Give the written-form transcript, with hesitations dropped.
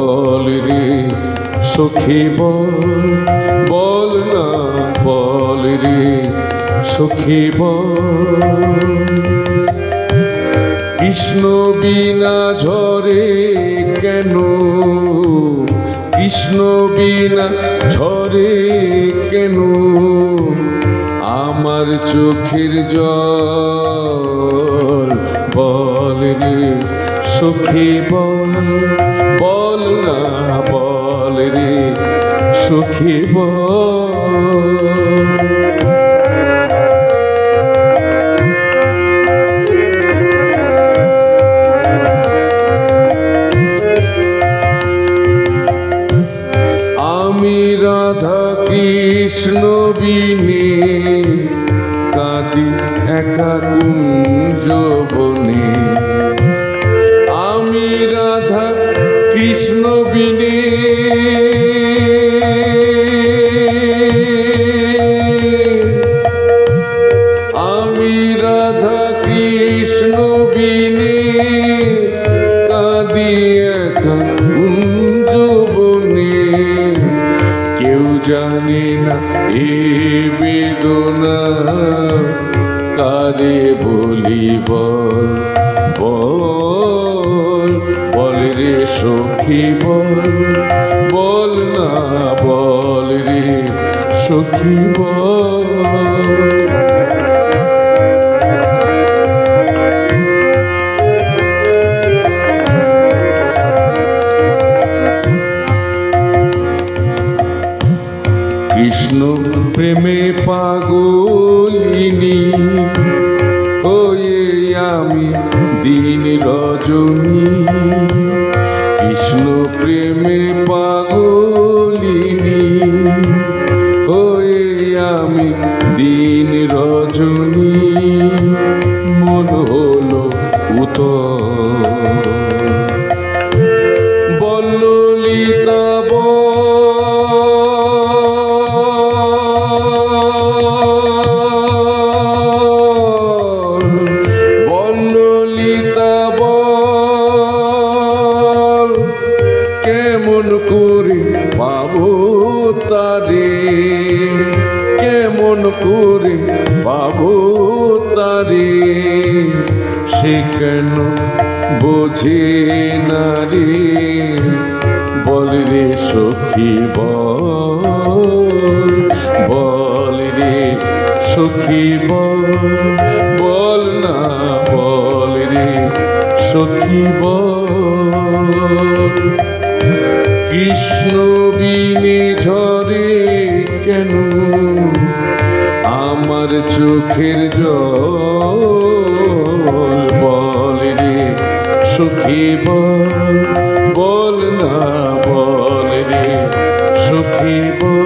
বল রে সখী বল, বল না বল রে সখী বল। কৃষ্ণ বিনা ঝরে কেন, কৃষ্ণ বিনা ঝরে কেন আমার চোখের জল। বল রে সখী বল, বল না বল রে সখী বল। আমি রাধা কৃষ্ণ বিনে কাঁদি একা কুঞ্জ বনে। আমি রাধা কৃষ্ণ বিনে আমি রাধা কৃষ্ণ বিনে কাঁদি একা কুঞ্জ বনে। কেউ জানে না এ বেদনা কারে বলি বল, বল বল রে সখী বল, বল না বল রে সখী বল। কৃষ্ণ প্রেমে পাগলিনী হয়ে আমি দিন রজনী। কৃষ্ণ প্রেমে পাগলিনী হয়ে আমি দিন রজনী। মন হলো উতল বল ললিতা কেমন করে পাবো তারে, কেমন করে পাবো তারে। সে কেন বোঝে না রে, বল রে সখী বল, বল রে সখী বল, বল না বল রে সখী বল। কৃষ্ণ বিনে ঝরে কেন আমার চোখের জল। বল রে সখী বল, বল না বল রে সখী বল।